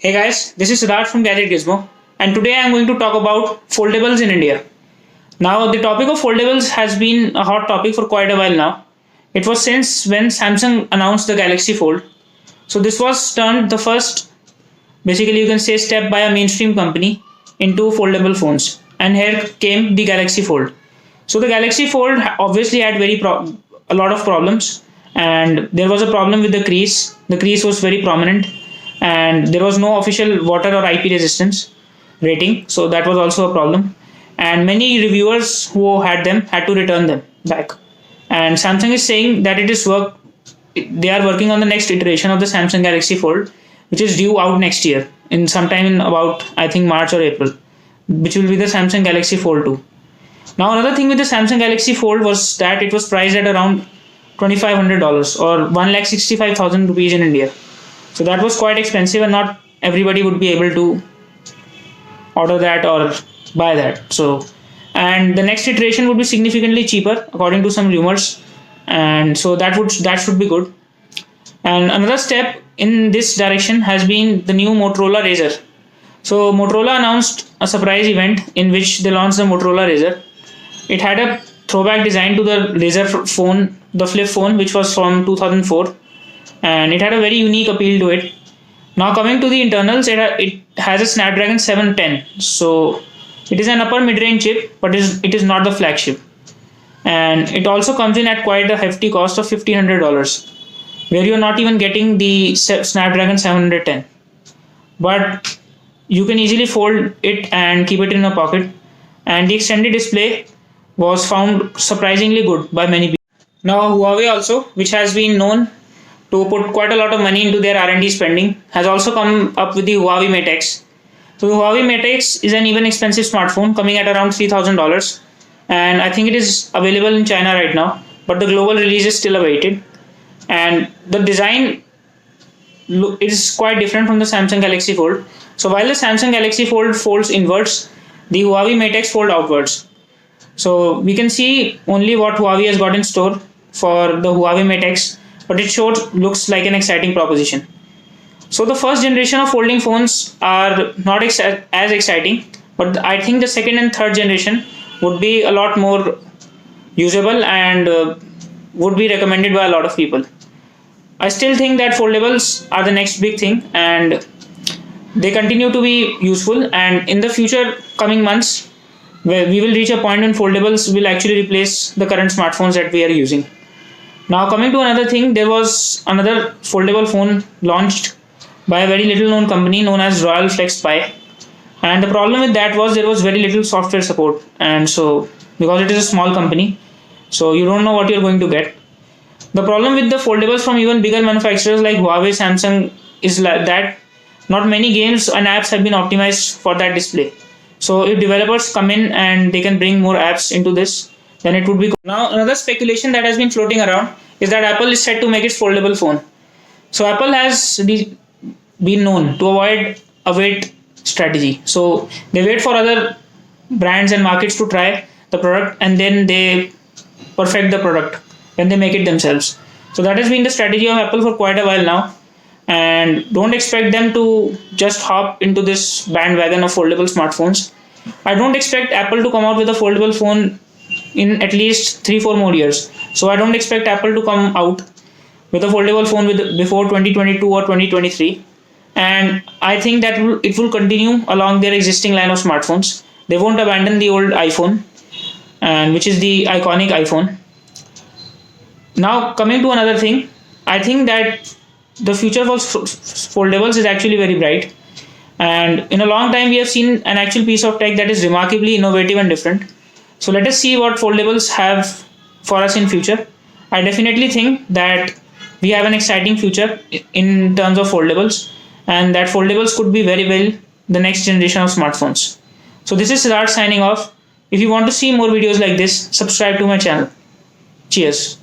Hey guys, this is Siddharth from Gadget Gizmo, and today I'm going to talk about foldables in India. Now, the topic of foldables has been a hot topic for quite a while now. It was since when Samsung announced the Galaxy Fold. So, this was turned the first, basically, you can say, step by a mainstream company into foldable phones. And here came the Galaxy Fold. So, the Galaxy Fold obviously had a lot of problems, and there was a problem with the crease. The crease was very prominent and there was no official water or IP resistance rating, so that was also a problem. And many reviewers who had them had to return them back. And Samsung is saying that they are working on the next iteration of the Samsung Galaxy Fold, which is due out next year, in sometime in about I think March or April, which will be the Samsung Galaxy Fold 2. Now another thing with the Samsung Galaxy Fold was that it was priced at around $2,500 or 1,65,000 rupees in India. So that was quite expensive, and not everybody would be able to order that or buy that. So, and the next iteration would be significantly cheaper according to some rumors, and so that should be good. And another step in this direction has been the new Motorola Razr. So Motorola announced a surprise event in which they launched the Motorola Razr. It had a throwback design to the Razr phone, the flip phone, which was from 2004, and it had a very unique appeal to it. Now coming to the internals, it has a Snapdragon 710. So it is an upper mid-range chip, but it is not the flagship. And it also comes in at quite a hefty cost of $1,500, where you're not even getting the Snapdragon 710. But you can easily fold it and keep it in a pocket. And the extended display was found surprisingly good by many people. Now Huawei also, which has been known to put quite a lot of money into their R&D spending, has also come up with the Huawei Mate X. So the Huawei Mate X is an even expensive smartphone coming at around $3,000, and I think it is available in China right now, but the global release is still awaited. And the design is quite different from the Samsung Galaxy Fold. So while the Samsung Galaxy Fold folds inwards, the Huawei Mate X fold outwards. So we can see only what Huawei has got in store for the Huawei Mate X, but it looks like an exciting proposition. So the first generation of folding phones are not as exciting, but I think the second and third generation would be a lot more usable and would be recommended by a lot of people. I still think that foldables are the next big thing, and they continue to be useful, and in the future coming months, where we will reach a point when foldables will actually replace the current smartphones that we are using. Now coming to another thing, there was another foldable phone launched by a very little known company known as Royal Flex Pi, and the problem with that was there was very little software support, and so because it is a small company, so you don't know what you're going to get. The problem with the foldables from even bigger manufacturers like Huawei, Samsung is that not many games and apps have been optimized for that display. So if developers come in and they can bring more apps into this, then it would be good. Now another speculation that has been floating around is that Apple is set to make its foldable phone. So Apple has been known to avoid a wait strategy. So they wait for other brands and markets to try the product, and then they perfect the product when they make it themselves. So that has been the strategy of Apple for quite a while now, and don't expect them to just hop into this bandwagon of foldable smartphones. I don't expect Apple to come out with a foldable phone in at least 3-4 more years. So I don't expect Apple to come out with a foldable phone before 2022 or 2023. And I think that it will continue along their existing line of smartphones. They won't abandon the old iPhone, and which is the iconic iPhone. Now coming to another thing, I think that the future for foldables is actually very bright. And in a long time, we have seen an actual piece of tech that is remarkably innovative and different. So let us see what foldables have for us in future. I definitely think that we have an exciting future in terms of foldables, and that foldables could be very well the next generation of smartphones. So this is Siddharth signing off. If you want to see more videos like this, subscribe to my channel. Cheers.